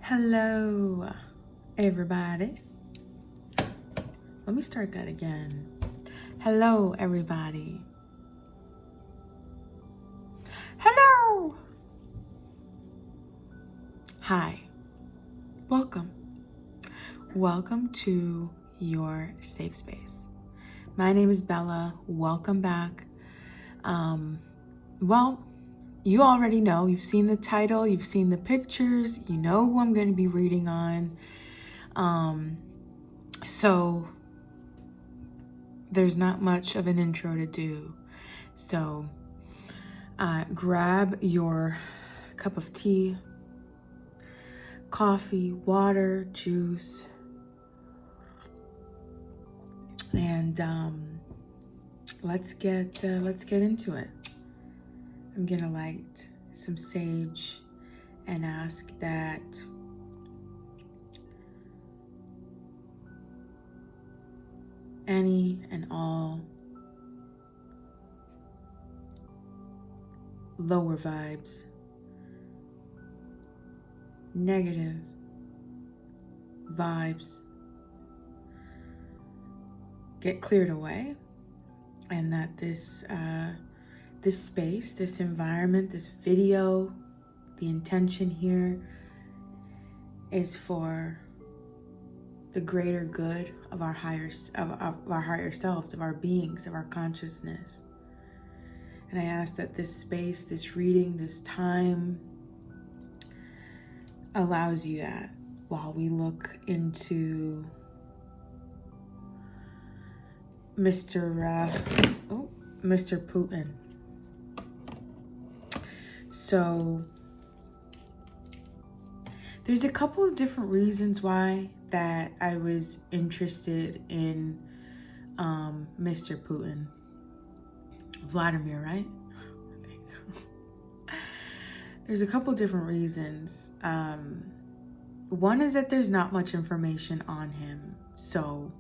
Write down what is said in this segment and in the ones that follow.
Hello, everybody. Let me start that again. Hello, everybody. Hello. Hi. Welcome. Welcome to your safe space. My name is Bella. Welcome back. Well, you already know. You've seen the title. You've seen the pictures. You know who I'm going to be reading on. So there's not much of an intro to do. So grab your cup of tea, coffee, water, juice, and let's get into it. I'm gonna light some sage and ask that any and all lower vibes, negative vibes get cleared away, and that this space, this environment, this video, the intention here is for the greater good of our higher selves, of our beings, of our consciousness. And I ask that this space, this reading, this time allows you that while we look into Mr. Putin. So there's a couple of different reasons why that I was interested in Mr. Putin. Vladimir, right? There's a couple different reasons. One is that there's not much information on him. So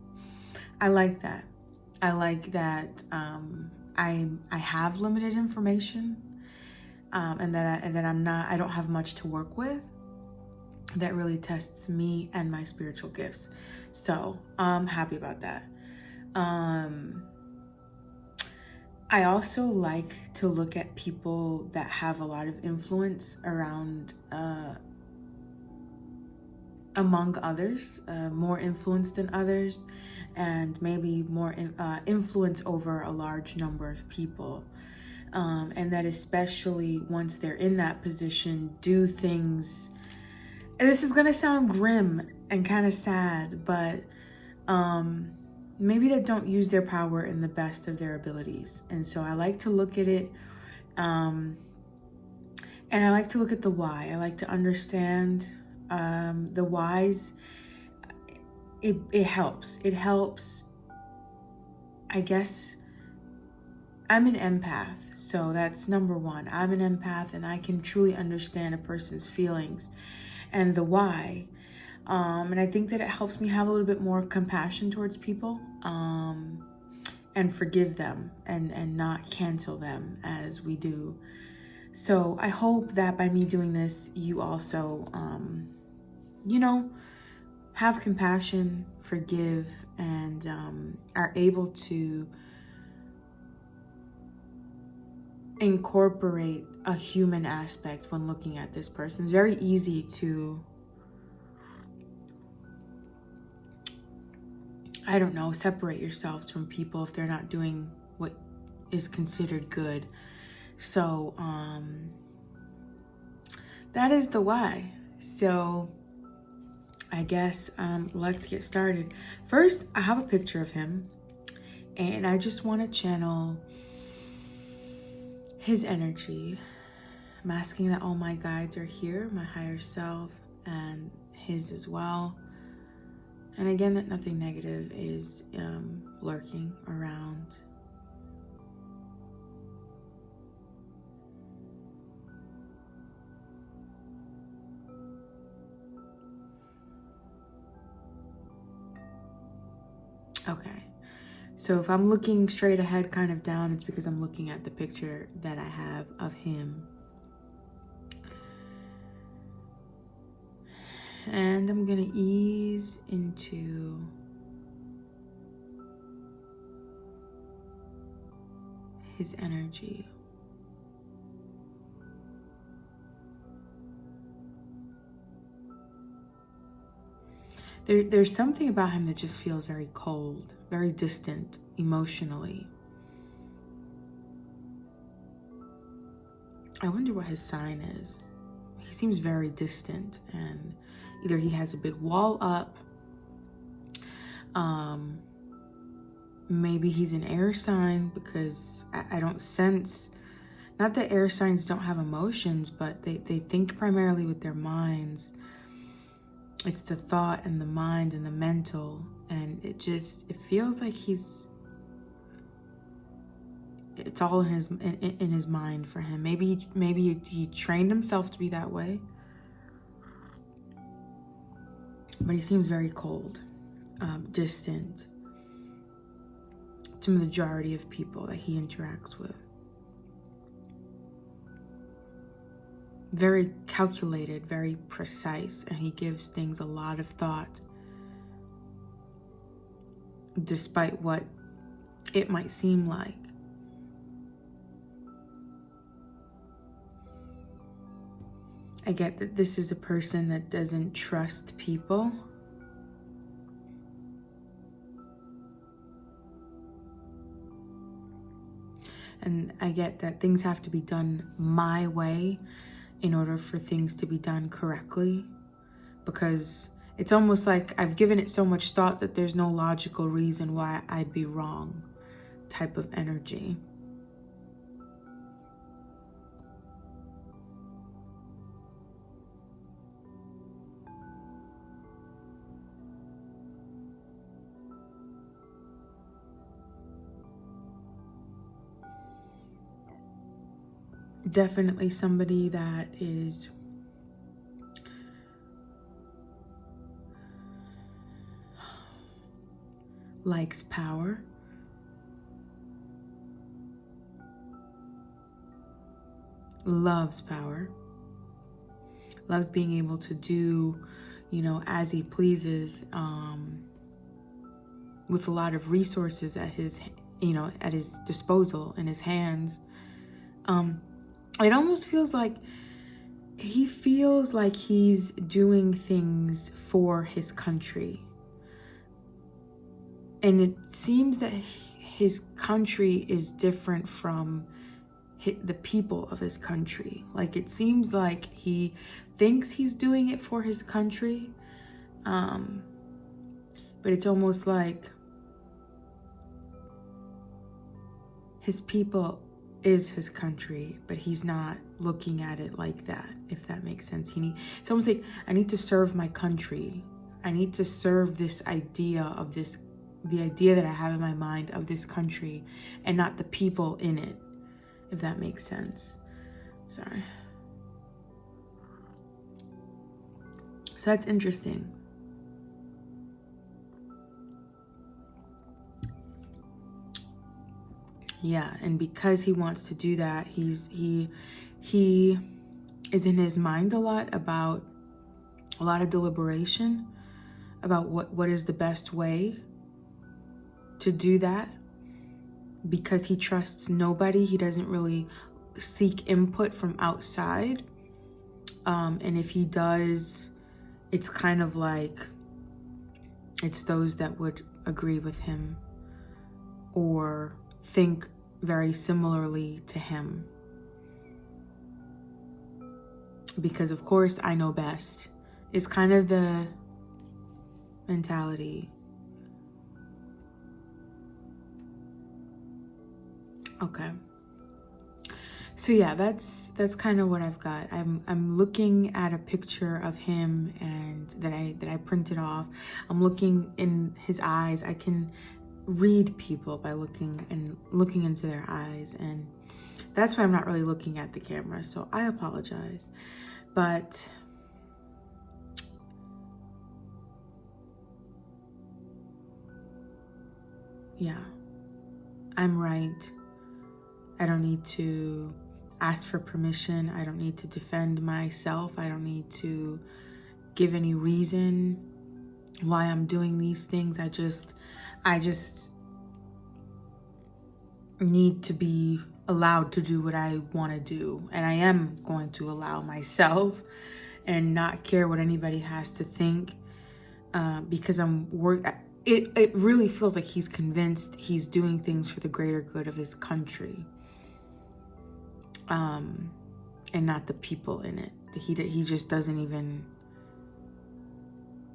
I like that. I like that I have limited information, and that I don't have much to work with. That really tests me and my spiritual gifts. So I'm happy about that. I also like to look at people that have a lot of influence around, among others, more influence than others, and maybe more influence over a large number of people. And that especially once they're in that position, do things. And this is going to sound grim and kind of sad, but maybe that don't use their power in the best of their abilities. And so I like to look at it, and I like to look at the why. I like to understand the whys. It helps. It helps. I guess I'm an empath, so that's number one. I'm an empath, and I can truly understand a person's feelings and the why. And I think that it helps me have a little bit more compassion towards people, and forgive them and not cancel them as we do. So I hope that by me doing this, you also, have compassion, forgive, and are able to incorporate a human aspect when looking at this person. It's very easy to, separate yourselves from people if they're not doing what is considered good. So that is the why. So I guess let's get started. First, I have a picture of him, and I just want to channel his energy. I'm asking that all my guides are here, my higher self and his as well. And again, that nothing negative is lurking around. Okay, so if I'm looking straight ahead, kind of down, it's because I'm looking at the picture that I have of him. And I'm going to ease into his energy. There's something about him that just feels very cold, very distant emotionally. I wonder what his sign is. He seems very distant, and either he has a big wall up, maybe he's an air sign, because I don't sense, not that air signs don't have emotions, but they think primarily with their minds. It's the thought and the mind and the mental, and it feels like it's all in his mind for him. Maybe he trained himself to be that way, but he seems very cold, distant to the majority of people that he interacts with. Very calculated, very precise, and he gives things a lot of thought, despite what it might seem like. I get that this is a person that doesn't trust people. And I get that things have to be done my way in order for things to be done correctly, because it's almost like I've given it so much thought that there's no logical reason why I'd be wrong type of energy. Definitely somebody that likes power. Loves power. Loves being able to do, as he pleases, with a lot of resources at his disposal, in his hands. It almost feels like he's doing things for his country. And it seems that his country is different from the people of his country. Like, it seems like he thinks he's doing it for his country. But it's almost like his people is his country, but he's not looking at it like that, if that makes sense. It's almost like, I need to serve my country. I need to serve this idea of the idea that I have in my mind of this country, and not the people in it, if that makes sense. Sorry. So that's interesting. Yeah, and because he wants to do that, he is in his mind a lot of deliberation about what is the best way to do that. Because he trusts nobody, he doesn't really seek input from outside. And if he does, it's kind of like it's those that would agree with him or think very similarly to him, because of course I know best is kind of the mentality. Okay, so yeah, that's kind of what I've got. I'm looking at a picture of him and that I printed off. I'm looking in his eyes. I can read people by looking into their eyes, and that's why I'm not really looking at the camera, so I apologize. But yeah, I'm right. I don't need to ask for permission. I don't need to defend myself. I don't need to give any reason why I'm doing these things. I just need to be allowed to do what I want to do. And I am going to allow myself and not care what anybody has to think, because it really feels like he's convinced he's doing things for the greater good of his country, and not the people in it. He just doesn't even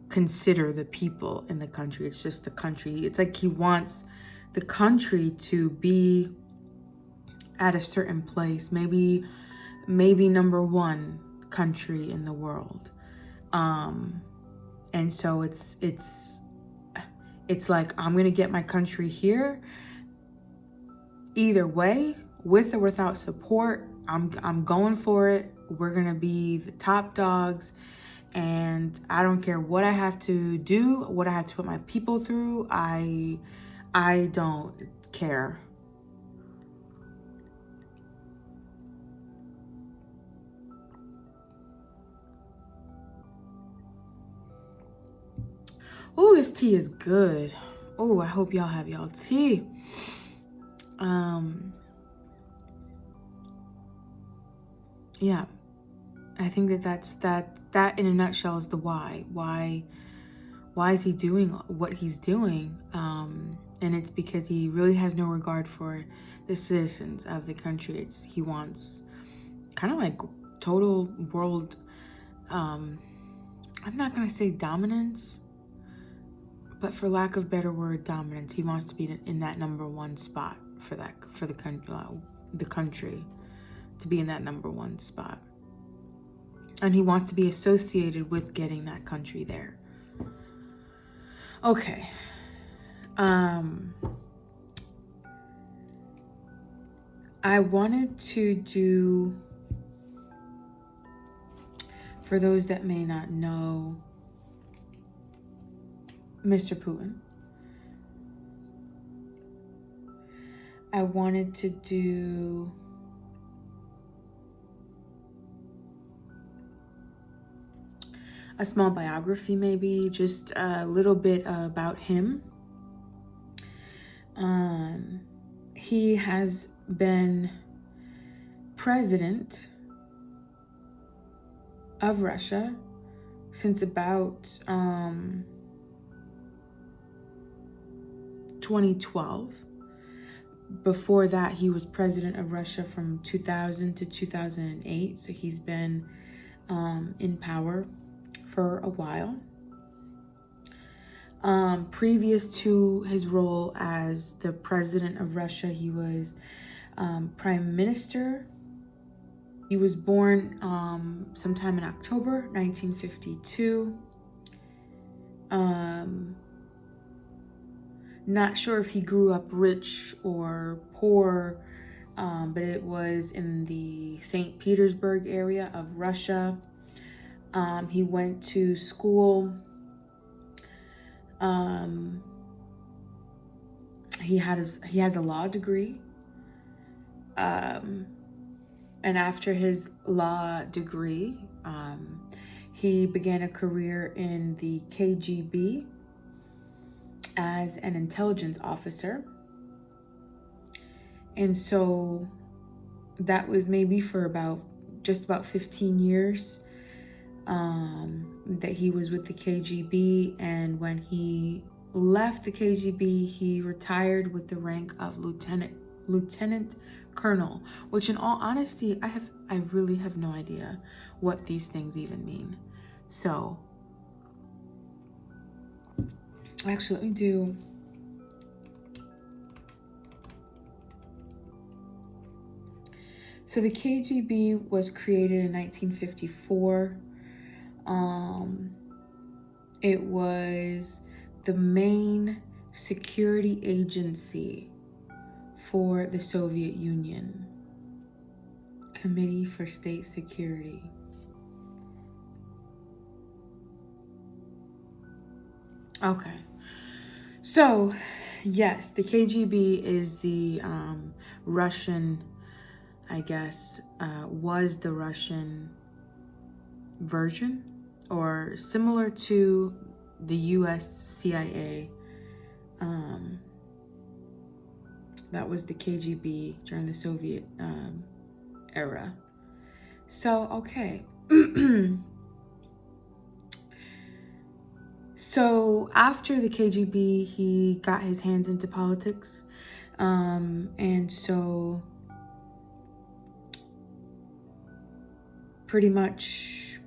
consider the people in the country. It's just the country. It's like he wants the country to be at a certain place, maybe number one country in the world. And so it's like, I'm gonna get my country here either way, with or without support. I'm going for it. We're gonna be the top dogs, and I don't care what I have to do, what I have to put my people through. I don't care. Oh, this tea is good. Oh, I hope y'all have y'all tea. Yeah, I think that in a nutshell is the why. Why is he doing what he's doing? And it's because he really has no regard for the citizens of the country. He wants kind of like total world, I'm not gonna say dominance, but for lack of a better word, dominance. He wants to be in that number one spot for the country, to be in that number one spot. And he wants to be associated with getting that country there. Okay. I wanted to do, for those that may not know Mr. Putin, I wanted to do a small biography, maybe just a little bit about him. He has been president of Russia since about 2012. Before that, he was president of Russia from 2000 to 2008. So he's been in power for a while. Previous to his role as the president of Russia, he was prime minister. He was born sometime in October 1952. Not sure if he grew up rich or poor, but it was in the St. Petersburg area of Russia. He went to school. He has a law degree. And after his law degree, he began a career in the KGB as an intelligence officer. And so that was maybe for just about 15 years that he was with the KGB. And when he left the KGB, he retired with the rank of lieutenant colonel, which in all honesty, I really have no idea what these things even mean. So actually, let me do, so the KGB was created in 1954. It was the main security agency for the Soviet Union, Committee for State Security. Okay, so yes, the KGB is the Russian, I guess, was the Russian version or similar to the US CIA. That was the KGB during the Soviet era. So, okay. So after the KGB, he got his hands into politics. And so pretty much,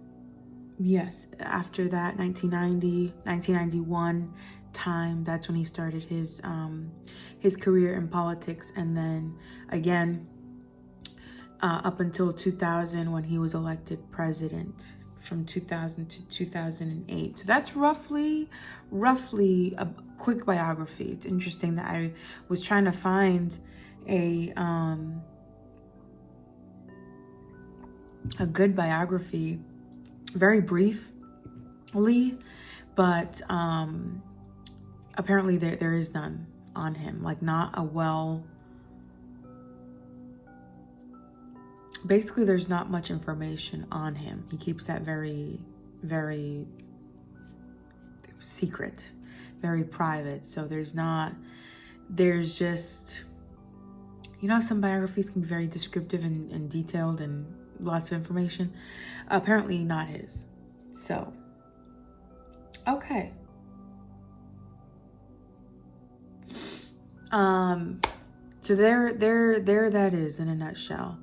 yes, after that 1991 time, that's when he started his career in politics. And then again, up until 2000, when he was elected president, from 2000 to 2008. So that's roughly a quick biography. It's interesting that I was trying to find a good biography, very briefly, but apparently there is none on him, like not a well. Basically, there's not much information on him. He keeps that very, very secret, very private. So there's just, you know, some biographies can be very descriptive and detailed and lots of information. Apparently not his. So, okay. So there that is in a nutshell.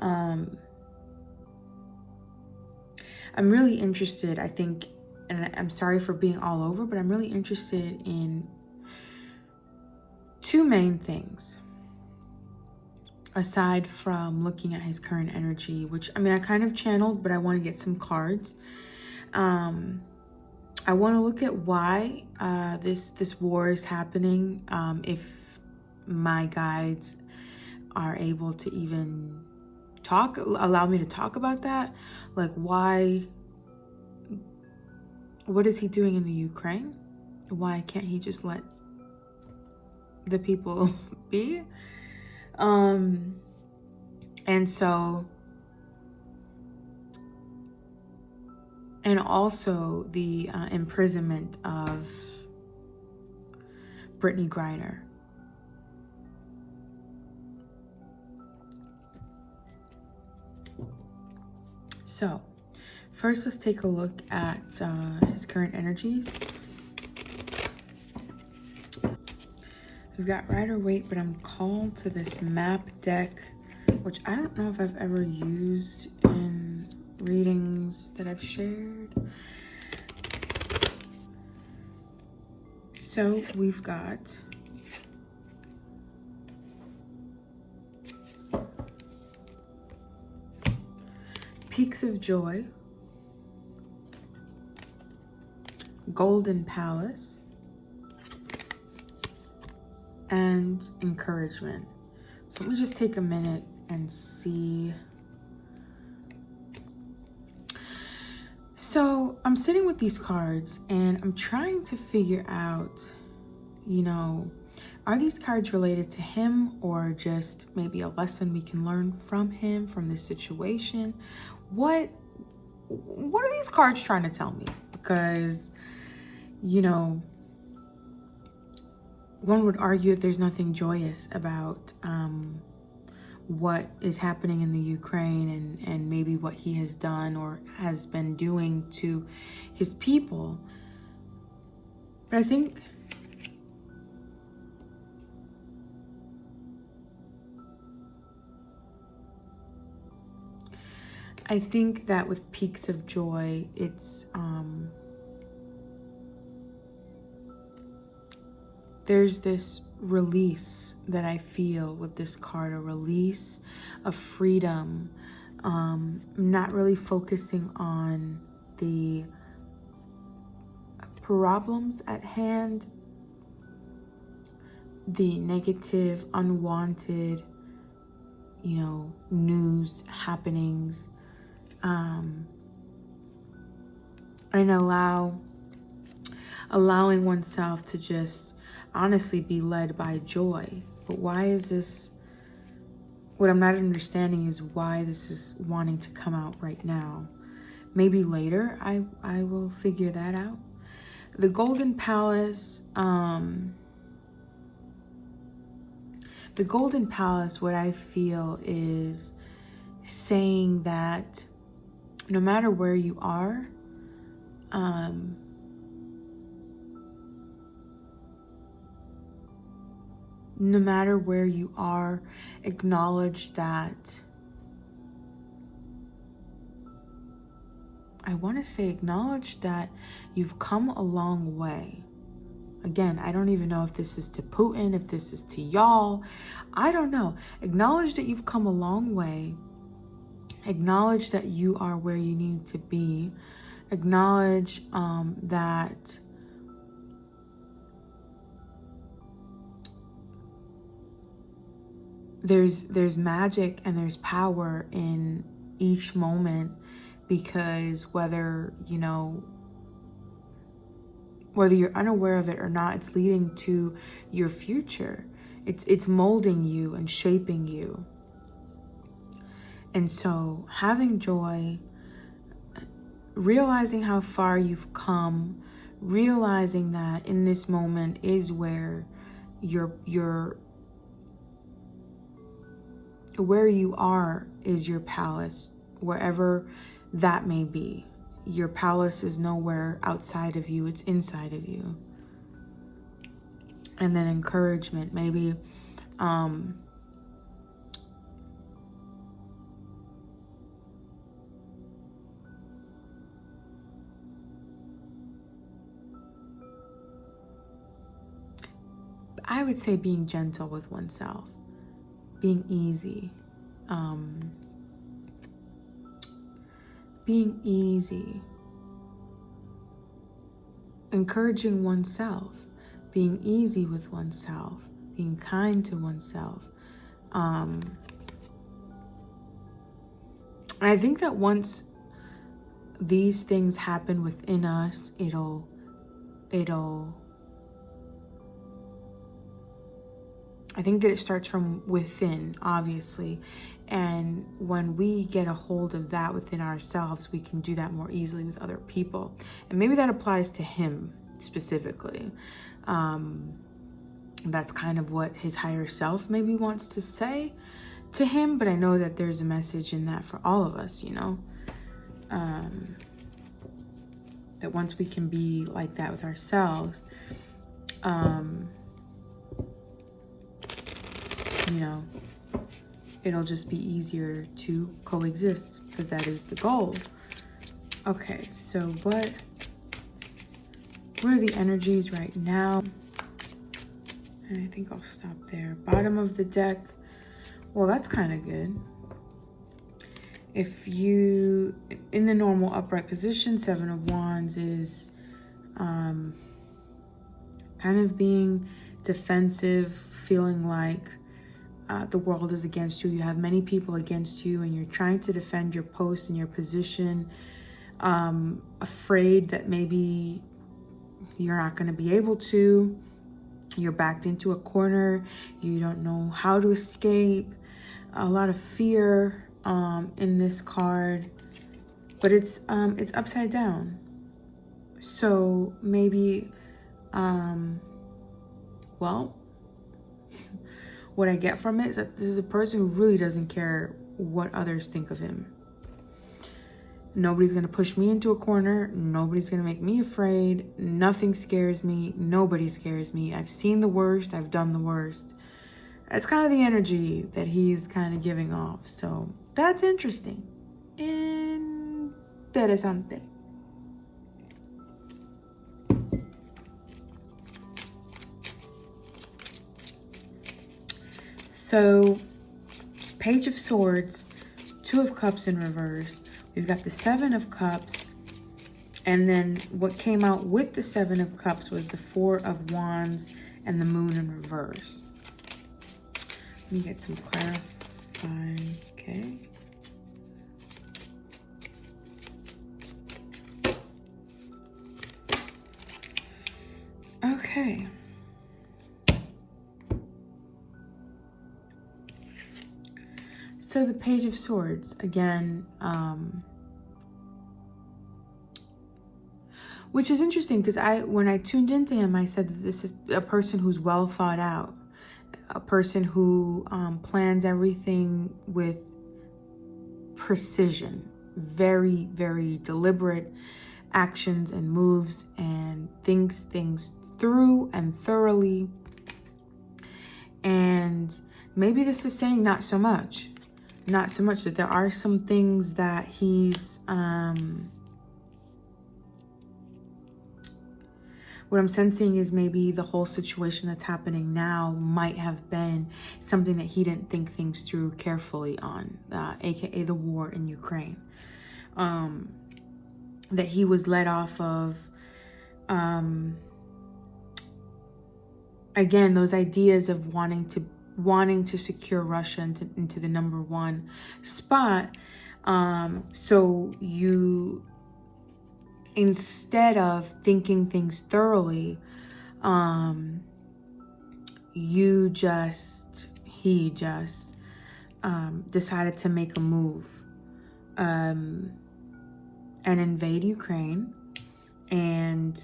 I'm really interested, I think, and I'm sorry for being all over, but I'm really interested in two main things. Aside from looking at his current energy, which, I mean, I kind of channeled, but I want to get some cards. I want to look at why this war is happening, if my guides are able to even allow me to talk about that. Like, what is he doing in the Ukraine? Why can't he just let the people be? And also the imprisonment of Brittany Griner. So, first let's take a look at his current energies. We've got Rider-Waite, but I'm called to this map deck, which I don't know if I've ever used in readings that I've shared. So we've got Peaks of Joy, Golden Palace, and Encouragement. So let me just take a minute and see. So I'm sitting with these cards and I'm trying to figure out, you know, are these cards related to him or just maybe a lesson we can learn from him, from this situation? What are these cards trying to tell me? Because, you know, one would argue that there's nothing joyous about what is happening in the Ukraine and maybe what he has done or has been doing to his people. But I think that with Peaks of Joy, it's there's this release that I feel with this card, a release of freedom. Not really focusing on the problems at hand, the negative, unwanted, you know, news, happenings, and allowing oneself to just honestly be led by joy. But why is this? What I'm not understanding is why this is wanting to come out right now, Maybe later I will figure that out. The Golden Palace, what I feel is saying that no matter where you are, acknowledge that, acknowledge that you've come a long way. Again, I don't even know if this is to Putin, if this is to y'all. I don't know. Acknowledge that you've come a long way. Acknowledge that you are where you need to be. Acknowledge that there's magic and there's power in each moment, because whether you're unaware of it or not, it's leading to your future. It's molding you and shaping you. And so having joy, realizing how far you've come, realizing that in this moment is where where you are is your palace, wherever that may be. Your palace is nowhere outside of you, it's inside of you. And then encouragement, maybe I would say being gentle with oneself, being easy, encouraging oneself, being easy with oneself, being kind to oneself. I think that once these things happen within us, I think that it starts from within, obviously. And when we get a hold of that within ourselves, we can do that more easily with other people. And maybe that applies to him specifically. That's kind of what his higher self maybe wants to say to him. But I know that there's a message in that for all of us, that once we can be like that with ourselves, it'll just be easier to coexist, because that is the goal. Okay, so what are the energies right now? And I think I'll stop there. Bottom of the deck. Well, that's kind of good. If you, in the normal upright position, Seven of Wands is kind of being defensive, feeling like the world is against you. You have many people against you, and you're trying to defend your post and your position, afraid that maybe you're not going to be able to. You're backed into a corner. You don't know how to escape. A lot of fear in this card, but it's upside down. So maybe, what I get from it is that this is a person who really doesn't care what others think of him. Nobody's going to push me into a corner. Nobody's going to make me afraid. Nothing scares me. Nobody scares me. I've seen the worst. I've done the worst. That's kind of the energy that he's kind of giving off. So that's interesting. Interesante. So, Page of Swords, Two of Cups in reverse. We've got the Seven of Cups. And then what came out with the Seven of Cups was the Four of Wands and the Moon in reverse. Let me get some clarifying. Okay. Okay. So the Page of Swords, again, Which is interesting because when I tuned into him, I said that this is a person who's well thought out, a person who plans everything with precision, very, very deliberate actions and moves, and thinks things through and thoroughly. And maybe this is saying not so much, that there are some things that he's, what I'm sensing is maybe the whole situation that's happening now might have been something that he didn't think things through carefully on, aka the war in Ukraine. That he was led off of, again, those ideas of wanting to secure Russia into the #1 spot. So you, instead of thinking things thoroughly, he just decided to make a move and invade Ukraine. And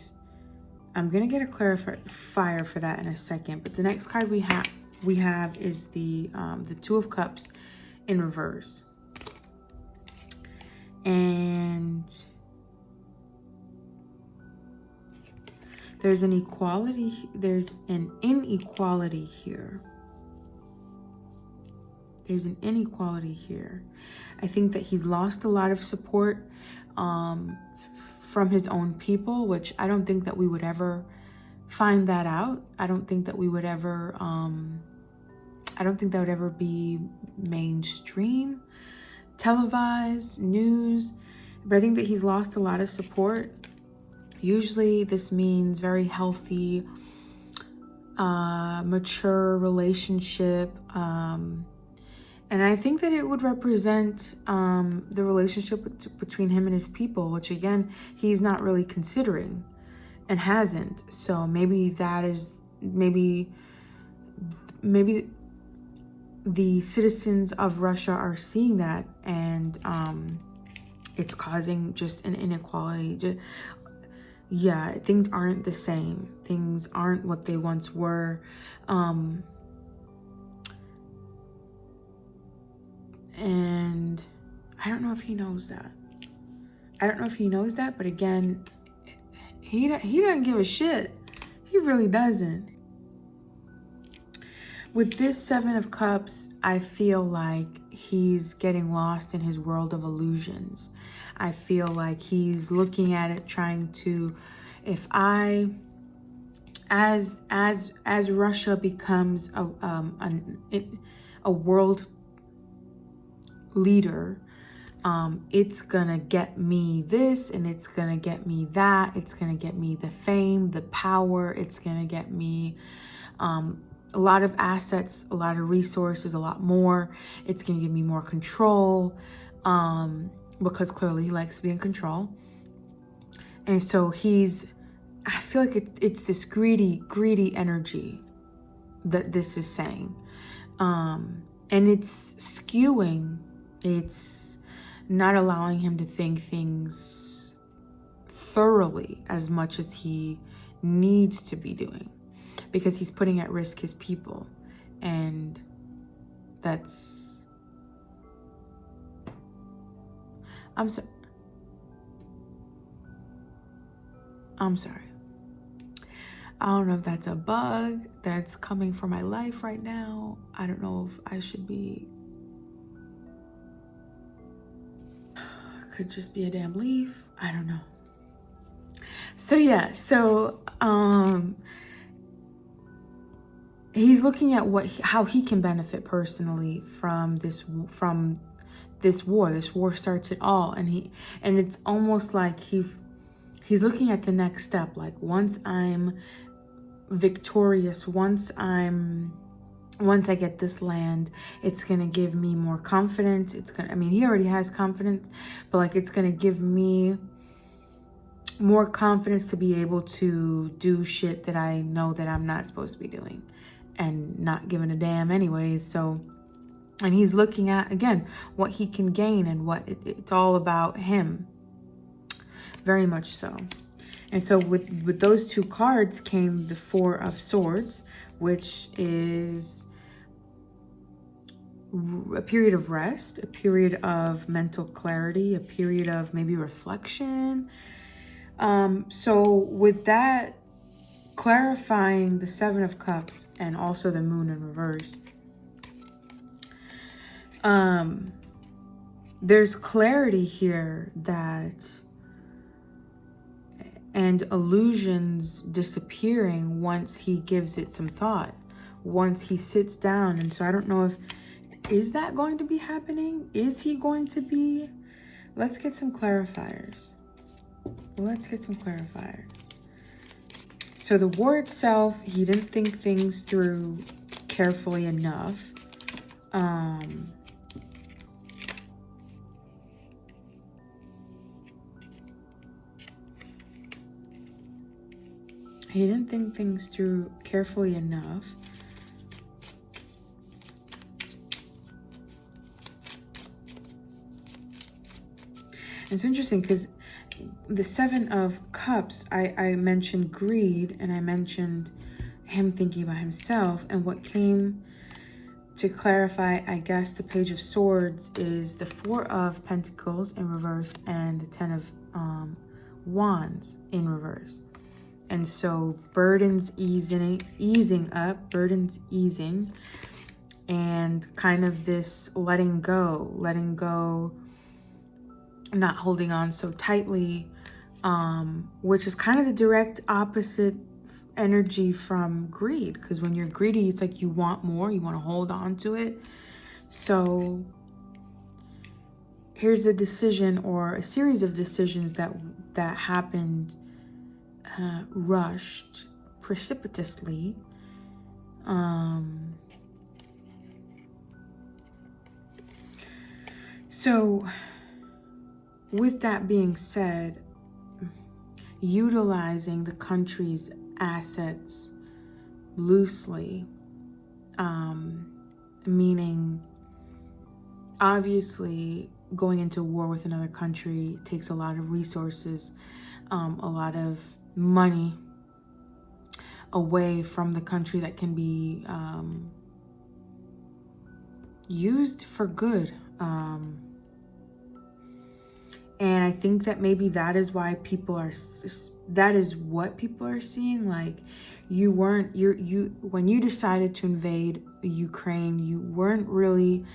I'm gonna get a clarifier for that in a second. But the next card we have is the Two of Cups in reverse. And there's an inequality here. There's an inequality here. I think that he's lost a lot of support from his own people, which I don't think that we would ever find that out. I don't think that we would ever, I don't think that would ever be mainstream, televised, news. But I think that he's lost a lot of support. Usually this means very healthy, mature relationship. And I think that it would represent the relationship between him and his people, which again, he's not really considering and hasn't. So maybe that is, maybe the citizens of Russia are seeing that, and it's causing just an inequality. Yeah, things aren't the same. Things aren't what they once were. And I don't know if he knows that. But again, he doesn't give a shit. He really doesn't. With this Seven of Cups, I feel like he's getting lost in his world of illusions. I feel like he's looking at it, trying to, as Russia becomes a world leader, it's gonna get me this, and it's gonna get me that. It's gonna get me the fame, the power. It's gonna get me a lot of assets, a lot of resources, a lot more. It's gonna give me more control, because clearly he likes to be in control. And so I feel like it's this greedy energy that this is saying. And it's skewing. It's not allowing him to think things thoroughly as much as he needs to be doing, because he's putting at risk his people. And I'm sorry. I don't know if that's a bug that's coming for my life right now. I don't know if I should be. Could just be a damn leaf. I don't know. So yeah, he's looking at how he can benefit personally from this war. This war starts it all, and it's almost like he's looking at the next step. Like, once I'm victorious, once I get this land, it's gonna give me more confidence. He already has confidence, but like, it's gonna give me more confidence to be able to do shit that I know that I'm not supposed to be doing, and not giving a damn anyways. So, and he's looking at, again, what he can gain, and what it's all about him. Very much so. And so with those two cards came the Four of Swords, which is a period of rest, a period of mental clarity, a period of maybe reflection. So with that, clarifying the Seven of Cups and also the Moon in reverse, there's clarity here that, and illusions disappearing once he gives it some thought, once he sits down. And so I don't know if, is that going to be happening? Is he going to be? Let's get some clarifiers. Let's get some clarifiers. So the war itself, he didn't think things through carefully enough. He didn't think things through carefully enough. It's interesting because the Seven of Cups, I mentioned greed, and I mentioned him thinking about himself, and what came to clarify, I guess, the Page of Swords is the Four of Pentacles in reverse and the Ten of Wands in reverse. And so burdens easing up, burdens easing, and kind of this letting go, not holding on so tightly, which is kind of the direct opposite energy from greed. Because when you're greedy, it's like you want more, you want to hold on to it. So here's a decision or a series of decisions that happened rushed, precipitously. So with that being said, utilizing the country's assets loosely, meaning obviously going into war with another country takes a lot of resources, a lot of money away from the country that can be used for good. And I think that maybe that is why people are, that is what people are seeing. Like when you decided to invade Ukraine, you weren't really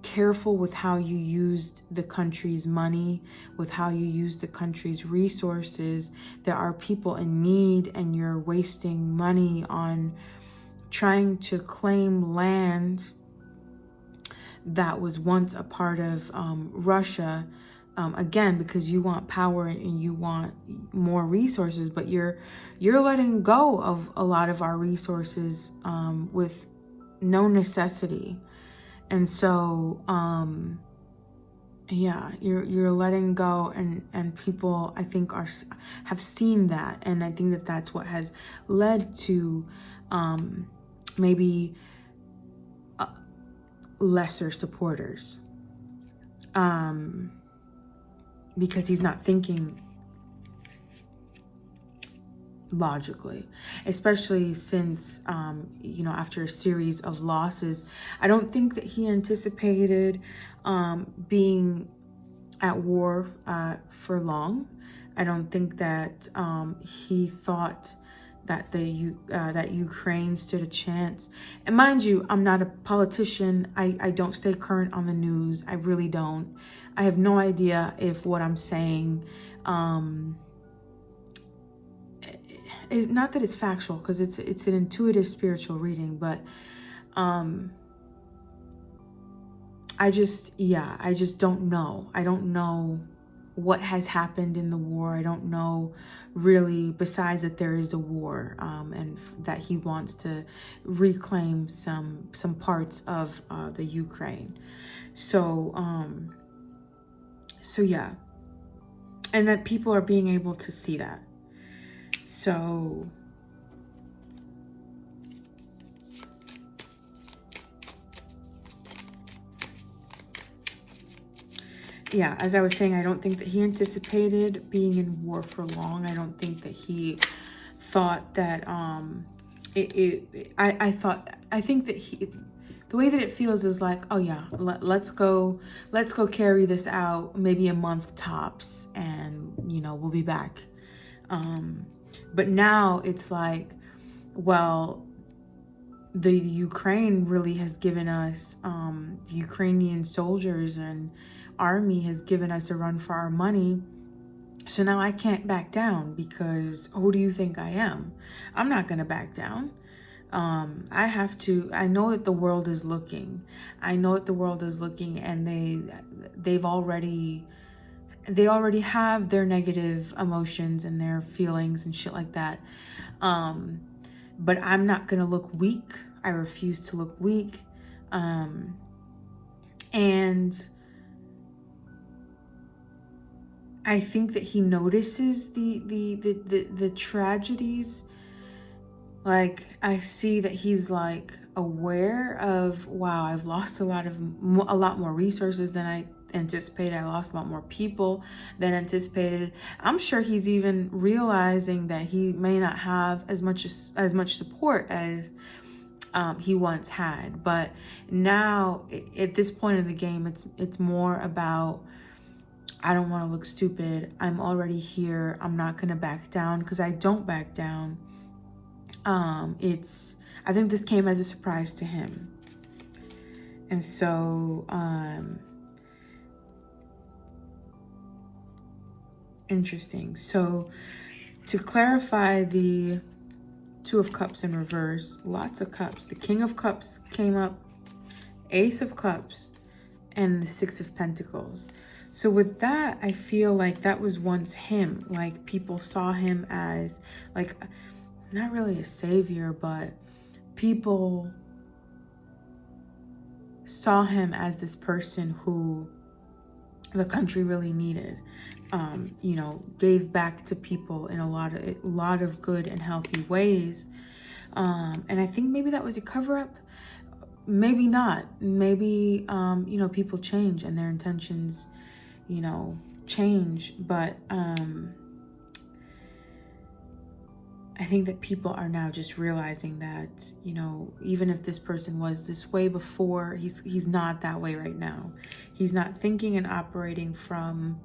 careful with how you used the country's money, with how you used the country's resources. There are people in need, and you're wasting money on trying to claim land that was once a part of Russia, again, because you want power and you want more resources, but you're letting go of a lot of our resources with no necessity. And so, yeah, you're letting go, and people, I think, have seen that, and I think that that's what has led to maybe lesser supporters, because he's not thinking logically, especially since, after a series of losses. I don't think that he anticipated being at war for long. I don't think that he thought that that Ukraine stood a chance. And mind you, I'm not a politician. I don't stay current on the news. I really don't. I have no idea if what I'm saying is not that it's factual, because it's an intuitive spiritual reading, but I just don't know. I don't know what has happened in the war. I don't know really, besides that there is a war, and that he wants to reclaim some parts of the Ukraine. So yeah, and that people are being able to see that. So yeah, as I was saying, I don't think that he anticipated being in war for long. I don't think that he thought that I think that the way that it feels is like, oh yeah, let's go carry this out maybe a month tops, and we'll be back. But now it's like, well, the Ukraine really has given us, Ukrainian soldiers and army has given us a run for our money. So now I can't back down, because who do you think I am? I'm not going to back down. I have to. I know that the world is looking. And they already have their negative emotions and their feelings and shit like that. But I'm not going to look weak. I refuse to look weak. And I think that he notices the tragedies. Like, I see that he's like aware of, wow, I've lost a lot more resources than I anticipated. I lost a lot more people than anticipated. I'm sure he's even realizing that he may not have as much support as he once had. But now, at this point in the game, it's more about, I don't want to look stupid. I'm already here. I'm not going to back down, because I don't back down. I think this came as a surprise to him. And so, interesting. So to clarify the Two of Cups in reverse, lots of cups. The King of Cups came up, Ace of Cups, and the Six of Pentacles. So with that, I feel like that was once him. Like, people saw him as, like, not really a savior, but people saw him as this person who the country really needed. Gave back to people in a lot of good and healthy ways. And I think maybe that was a cover-up. Maybe not. Maybe, people change and their intentions, change. But I think that people are now just realizing that, even if this person was this way before, he's not that way right now. He's not thinking and operating from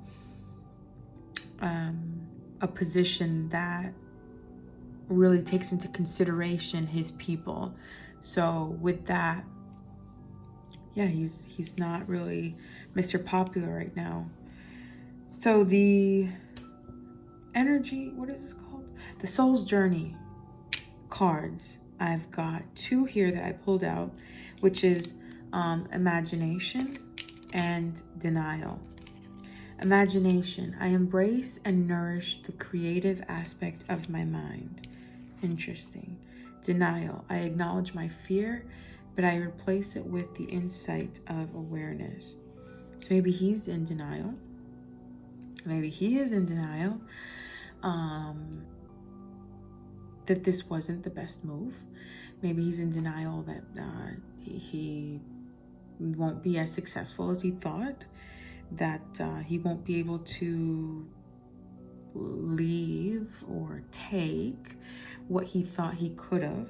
a position that really takes into consideration his people. So with that, yeah, he's not really Mr. Popular right now. So the energy, what is this called? The Soul's Journey cards. I've got two here that I pulled out, which is imagination and denial. Imagination. I embrace and nourish the creative aspect of my mind. Interesting. Denial. I acknowledge my fear, but I replace it with the insight of awareness. So maybe he's in denial. Maybe he is in denial that this wasn't the best move. Maybe he's in denial that he won't be as successful as he thought, that he won't be able to leave or take what he thought he could have.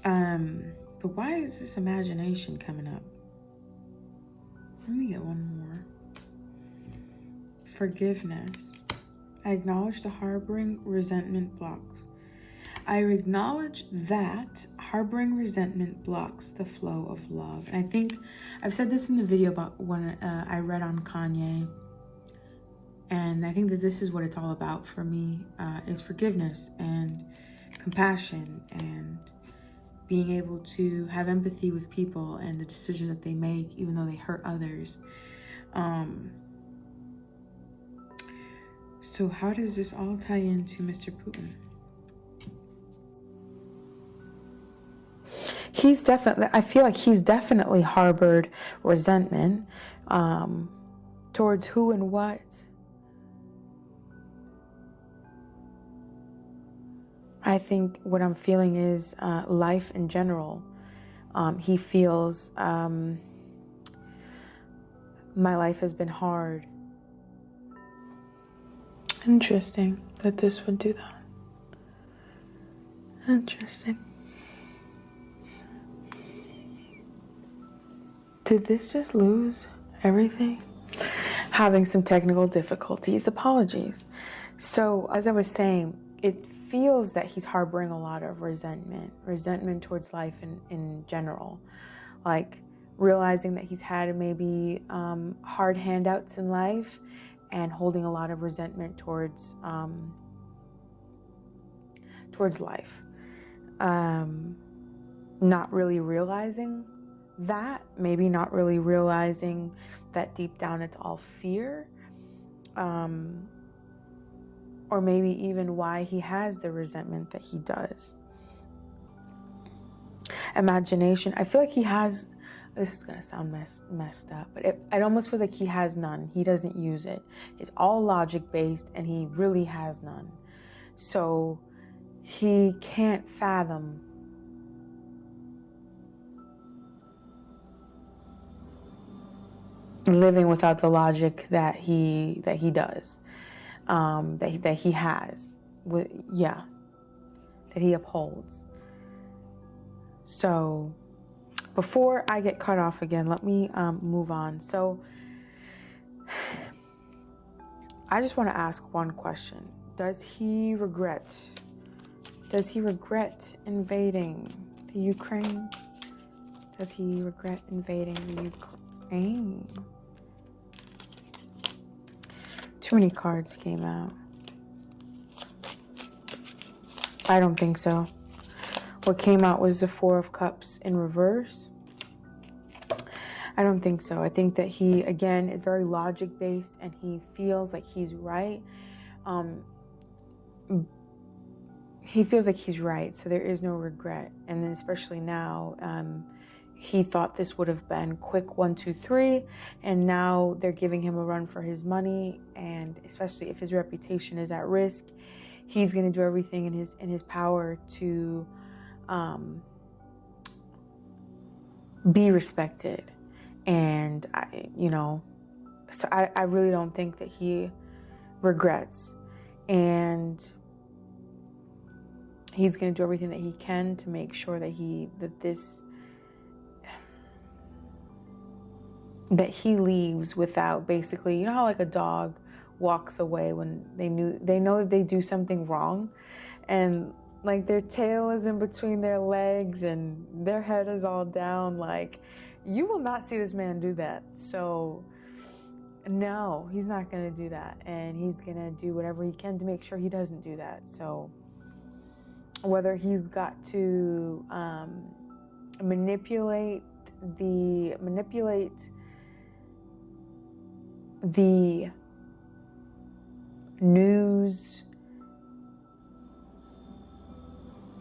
But why is this imagination coming up? Let me get one more. Forgiveness. I acknowledge the harboring resentment blocks. I acknowledge that harboring resentment blocks the flow of love. And I think I've said this in the video about when I read on Kanye. And I think that this is what it's all about for me, is forgiveness and compassion and being able to have empathy with people and the decisions that they make, even though they hurt others. So how does this all tie into Mr. Putin? I feel like he's definitely harbored resentment towards who and what. I think what I'm feeling is life in general. He feels my life has been hard. Interesting that this would do that. Interesting. Did this just lose everything? Having some technical difficulties. Apologies. So, as I was saying, it feels that he's harboring a lot of resentment towards life in general. Like realizing that he's had maybe hard handouts in life and holding a lot of resentment towards life. Not really realizing that, maybe not really realizing that deep down it's all fear, or maybe even why he has the resentment that he does. Imagination, I feel like he has, this is going to sound messed up, but it almost feels like he has none. He doesn't use it. It's all logic based and he really has none. So he can't fathom living without the logic that he does, that he has, that he upholds. So before I get cut off again, let me move on. So I just want to ask one question. Does he regret invading the Ukraine? Does he regret invading the Ukraine? Too many cards came out. I don't think so. What came out was the Four of Cups in reverse. I don't think so. I think that he, again, is very logic-based and he feels like he's right. He feels like he's right, so there is no regret. And then especially now, he thought this would have been quick 1, 2, 3, and now they're giving him a run for his money. And especially if his reputation is at risk, he's going to do everything in his power to be respected. And so I really don't think that he regrets, and he's going to do everything that he can to make sure that he leaves without, basically, how like a dog walks away when they know that they do something wrong, and like their tail is in between their legs and their head is all down. Like, you will not see this man do that. So no, he's not going to do that, and he's going to do whatever he can to make sure he doesn't do that. So whether he's got to manipulate the news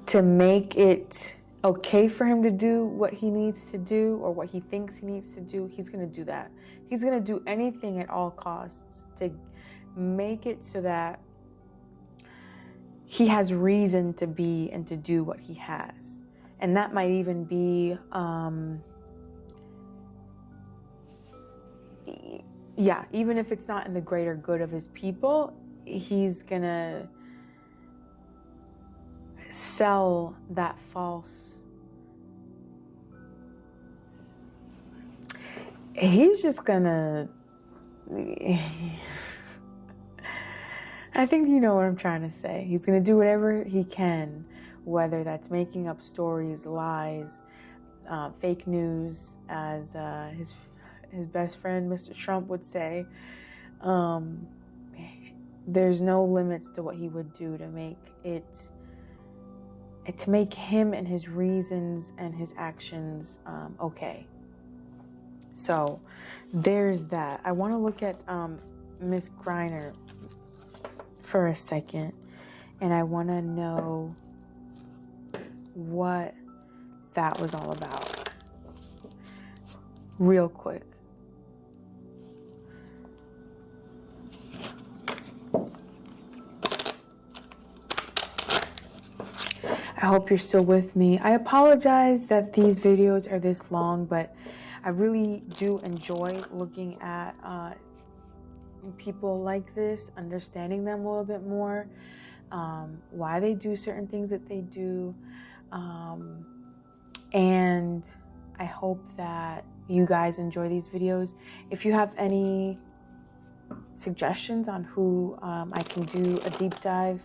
to make it okay for him to do what he needs to do or what he thinks he needs to do, he's going to do that. He's going to do anything at all costs to make it so that he has reason to be and to do what he has. And that might even be, even if it's not in the greater good of his people, he's going to sell that false. He's just gonna, I think you know what I'm trying to say. He's gonna do whatever he can, whether that's making up stories, lies, fake news, as his best friend, Mr. Trump, would say. There's no limits to what he would do to make it, to make him and his reasons and his actions okay. So there's that. I want to look at Miss Griner for a second, and I want to know what that was all about real quick. I hope you're still with me. I apologize that these videos are this long, but I really do enjoy looking at people like this, understanding them a little bit more, why they do certain things that they do. And I hope that you guys enjoy these videos. If you have any suggestions on who I can do a deep dive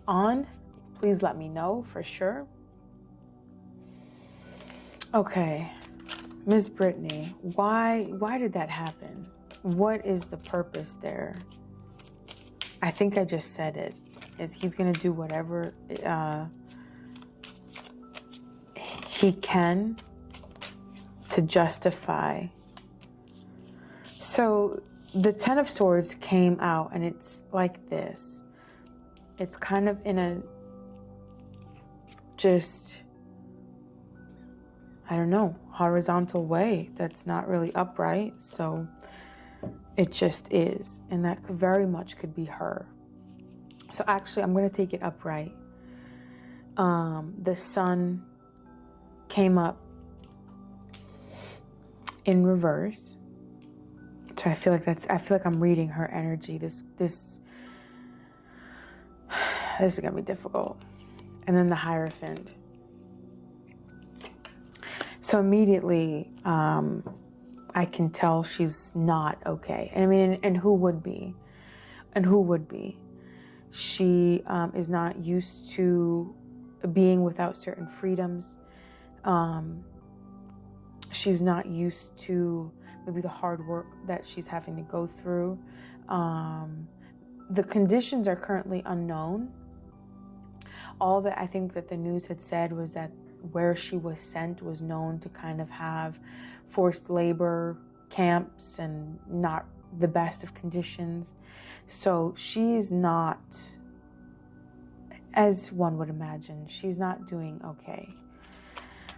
on, please let me know for sure. Okay, Miss Brittany, why did that happen? What is the purpose there? I think I just said it. Is he's gonna do whatever he can to justify. So the Ten of Swords came out, and it's like this. It's kind of in a just, I don't know, horizontal way that's not really upright. So it just is. And that very much could be her. So actually, I'm going to take it upright. The sun came up in reverse. So I feel like I'm reading her energy. This is going to be difficult. And then the Hierophant. So immediately, I can tell she's not okay. And I mean, and who would be? And who would be? She is not used to being without certain freedoms. She's not used to maybe the hard work that she's having to go through. The conditions are currently unknown. All that I think that the news had said was that where she was sent was known to kind of have forced labor camps and not the best of conditions. So she's not, as one would imagine, she's not doing okay.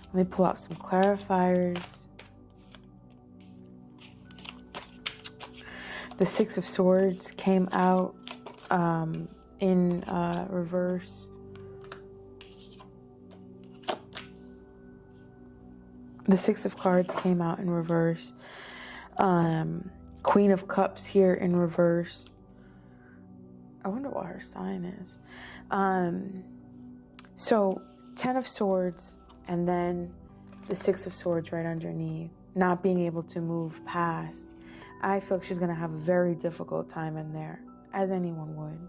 Let me pull out some clarifiers. The Six of Swords came out in reverse. The Six of Cards came out in reverse. Queen of Cups here in reverse. I wonder what her sign is. So 10 of Swords and then the Six of Swords right underneath. Not being able to move past. I feel like she's going to have a very difficult time in there, as anyone would.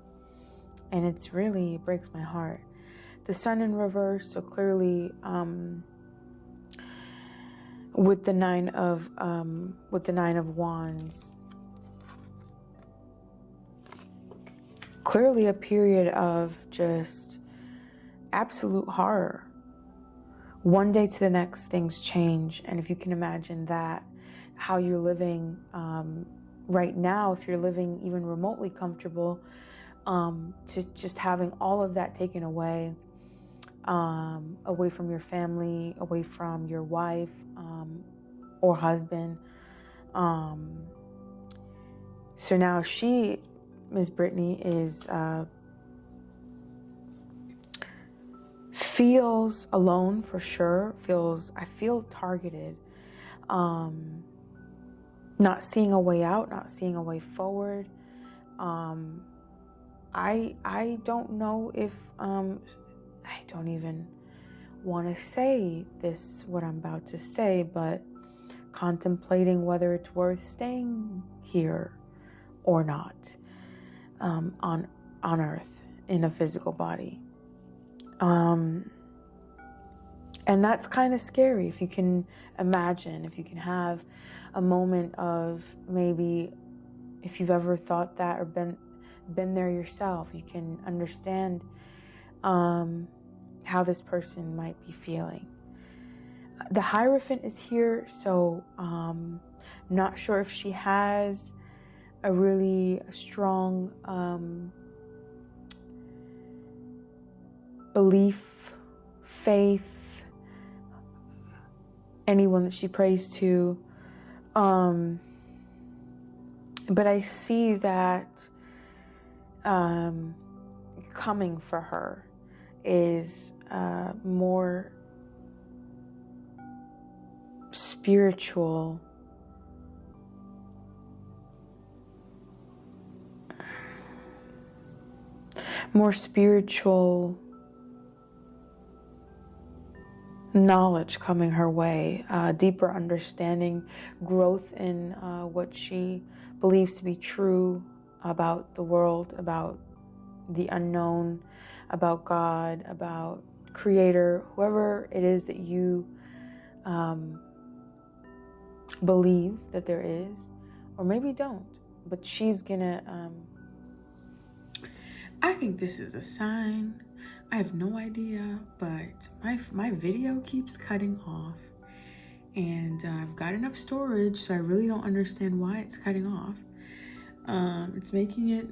And it breaks my heart. The Sun in reverse, so clearly with the Nine of Wands, clearly a period of just absolute horror. One day to the next, things change. And if you can imagine that, how you're living right now, if you're living even remotely comfortable, to just having all of that taken away, away from your family, away from your wife or husband. So now Ms. Brittany, is feels alone for sure. I feel targeted. Not seeing a way out, not seeing a way forward. I don't know if I don't even want to say this, what I'm about to say, but contemplating whether it's worth staying here or not, on Earth in a physical body. And that's kind of scary. If you can imagine, if you can have a moment of, maybe if you've ever thought that or been there yourself, you can understand how this person might be feeling. The Hierophant is here, so not sure if she has a really strong belief, faith, anyone that she prays to. But I see that coming for her is more spiritual knowledge coming her way, deeper understanding, growth in what she believes to be true about the world, about the unknown, about God, about Creator, whoever it is that you believe that there is, or maybe don't, but she's gonna I think this is a sign. I have no idea, but my video keeps cutting off, and I've got enough storage, so I really don't understand why it's cutting off. It's making it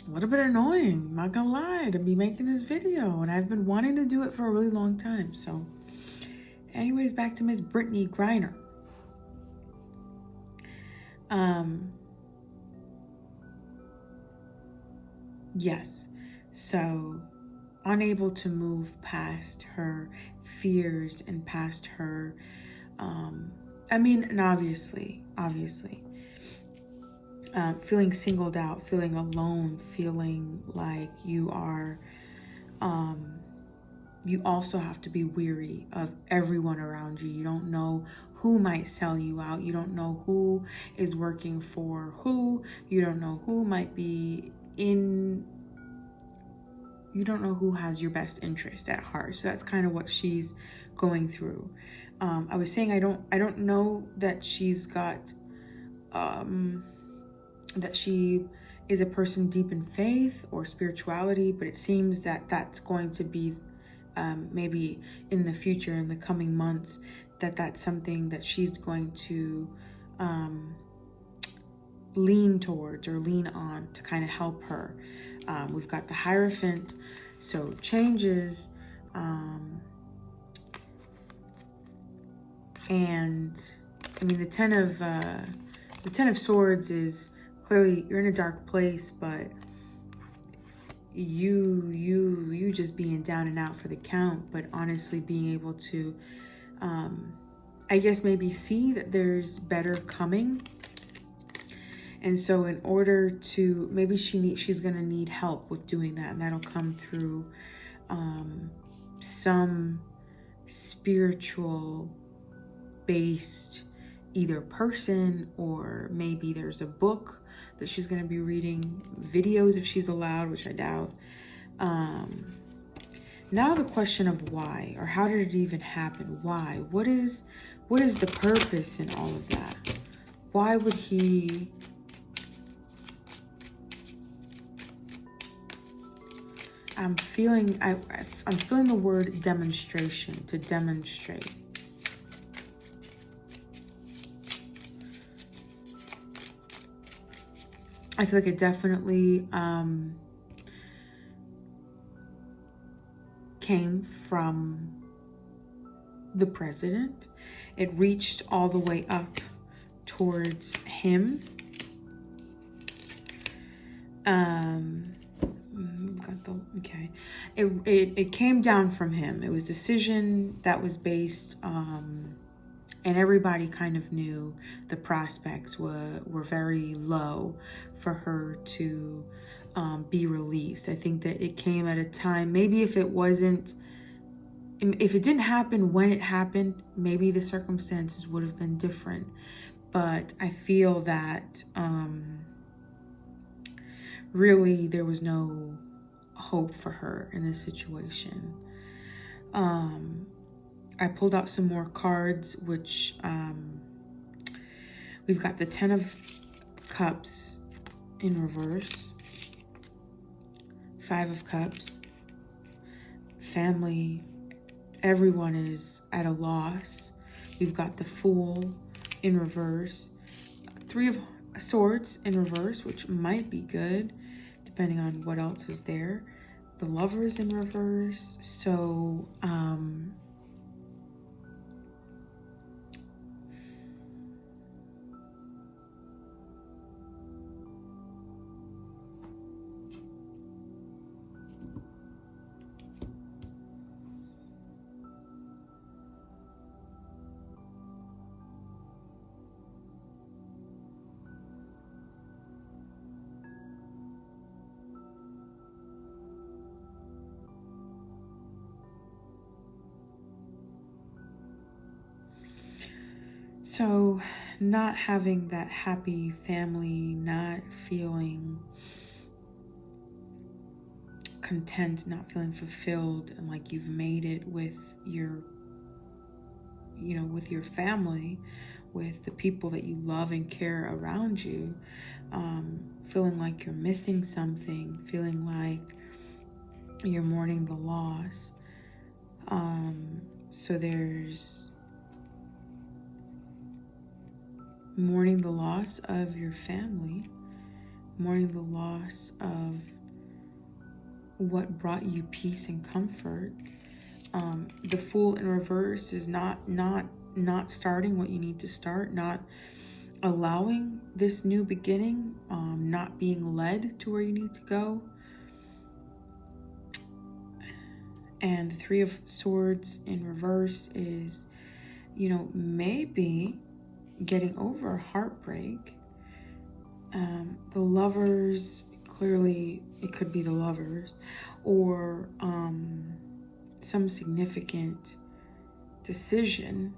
a little bit annoying, I'm not gonna lie, to be making this video, and I've been wanting to do it for a really long time. So anyways, back to Miss Brittany Griner. Yes, so unable to move past her fears and past her, and obviously, feeling singled out, feeling alone, feeling like you are, you also have to be weary of everyone around you. You don't know who might sell you out. You don't know who is working for who. You don't know who might be you don't know who has your best interest at heart. So that's kind of what she's going through. I was saying I don't know that she's got that she is a person deep in faith or spirituality, but it seems that that's going to be maybe in the future, in the coming months, that's something that she's going to lean towards or lean on to kind of help her. We've got the Hierophant, so changes, and the Ten of Swords is clearly you're in a dark place, but you just being down and out for the count, but honestly being able to, I guess maybe see that there's better coming. And so in order to, maybe she's gonna need help with doing that, and that'll come through some spiritual based either person, or maybe there's a book that she's gonna be reading, videos if she's allowed, which I doubt. Now the question of why, or how did it even happen? Why? What is the purpose in all of that? Why would he? I'm feeling the word demonstration, to demonstrate. I feel like it definitely came from the president. It reached all the way up towards him. It came down from him. It was a decision that was based, and everybody kind of knew the prospects were very low for her to be released. I think that it came at a time, maybe if it didn't happen when it happened, maybe the circumstances would have been different. But I feel that really there was no hope for her in this situation. I pulled out some more cards, which we've got the Ten of Cups in reverse, Five of Cups, family, everyone is at a loss. We've got the Fool in reverse, Three of Swords in reverse, which might be good depending on what else is there. The Lovers in reverse. So So not having that happy family, not feeling content, not feeling fulfilled and like you've made it with your, with your family, with the people that you love and care around you, feeling like you're missing something, feeling like you're mourning the loss. So there's mourning the loss of your family, mourning the loss of what brought you peace and comfort. The Fool in reverse is not starting what you need to start, not allowing this new beginning, not being led to where you need to go. And the Three of Swords in reverse is, maybe getting over heartbreak. The Lovers, clearly it could be the Lovers, or some significant decision.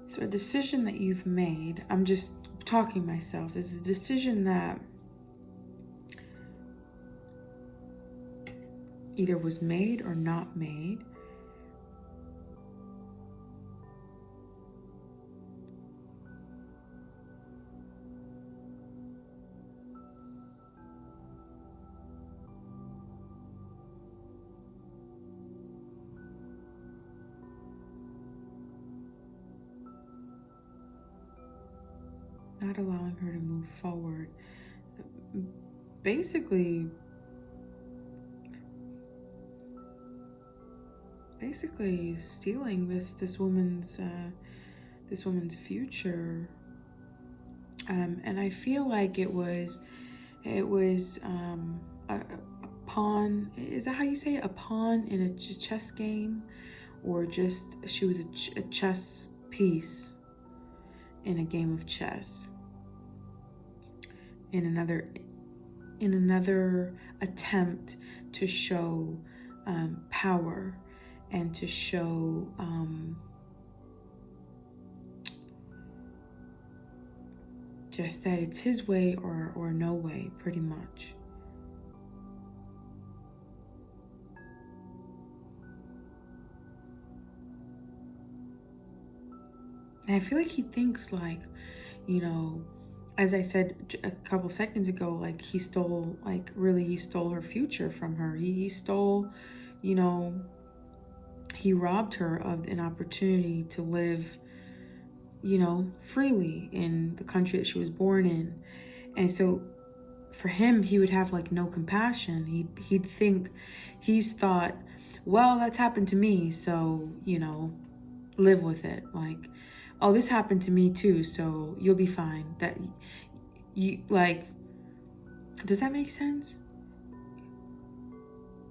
So a decision that you've made, I'm just talking myself, is a decision that either was made or not made. Not allowing her to move forward. Basically stealing this woman's future. And I feel like it was a pawn. Is that how you say it? A pawn in a chess game, or just she was a chess piece in a game of chess. In another attempt to show power and to show just that it's his way or no way, pretty much. And I feel like he thinks like, as I said a couple seconds ago, like he stole her future from her. He stole, he robbed her of an opportunity to live, freely in the country that she was born in. And so for him, he would have like no compassion. He's thought, well, that's happened to me, so, live with it. Like, oh, this happened to me too, so you'll be fine. That you like, does that make sense?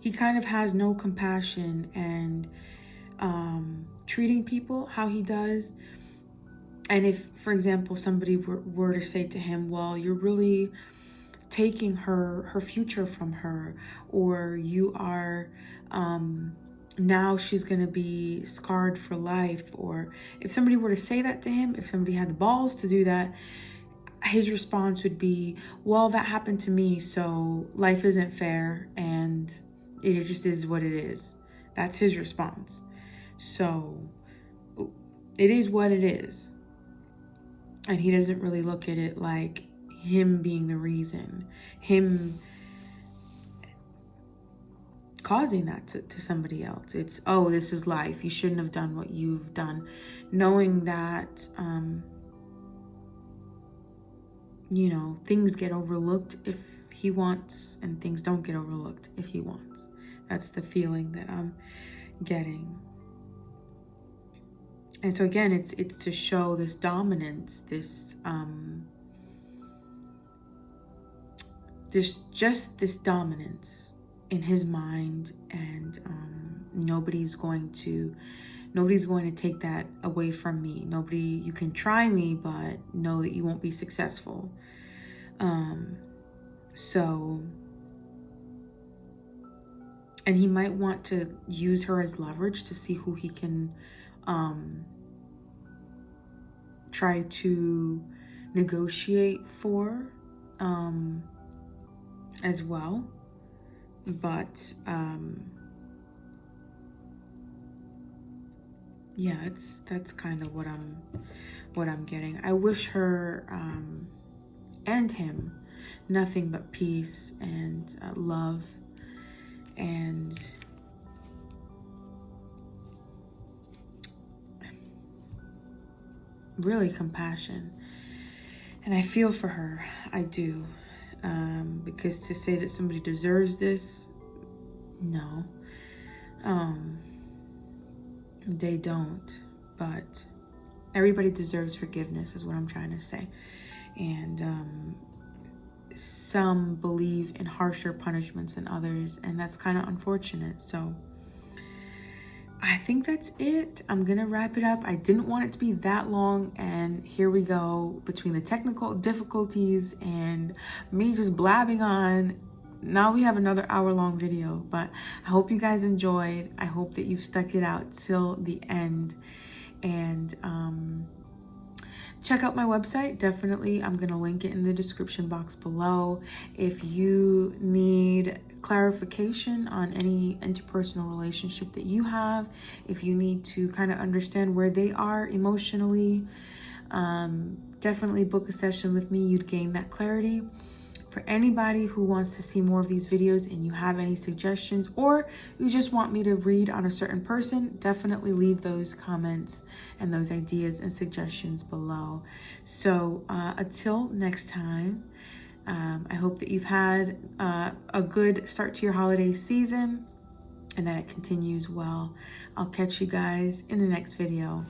He kind of has no compassion and treating people how he does. And if, for example, somebody were to say to him, well, you're really taking her future from her, or you are now she's going to be scarred for life, or if somebody were to say that to him, if somebody had the balls to do that, his response would be, well, that happened to me, so life isn't fair and it just is what it is. That's his response. So it is what it is. And he doesn't really look at it like him being the reason, him causing that to somebody else. It's, oh, this is life. You shouldn't have done what you've done. Knowing that, things get overlooked if he wants, and things don't get overlooked if he wants. That's the feeling that I'm getting. And so again, it's to show this dominance, this dominance in his mind, and nobody's going to nobody's going to take that away from me. Nobody, you can try me, but know that you won't be successful. So, and he might want to use her as leverage to see who he can try to negotiate for as well. But yeah, that's kind of what I'm getting. I wish her and him nothing but peace and love and really compassion. And I feel for her, I do, because to say that somebody deserves this, no, they don't. But everybody deserves forgiveness is what I'm trying to say. And some believe in harsher punishments than others, and that's kind of unfortunate. So I think that's it. I'm gonna wrap it up. I didn't want it to be that long, and here we go. Between the technical difficulties and me just blabbing on, now we have another hour-long video. But I hope you guys enjoyed. I hope that you've stuck it out till the end. And check out my website. Definitely, I'm gonna link it in the description box below. If you need clarification on any interpersonal relationship that you have, if you need to kind of understand where they are emotionally, definitely book a session with me. You'd gain that clarity. For anybody who wants to see more of these videos and you have any suggestions, or you just want me to read on a certain person, definitely leave those comments and those ideas and suggestions below. So until next time, I hope that you've had a good start to your holiday season and that it continues well. I'll catch you guys in the next video.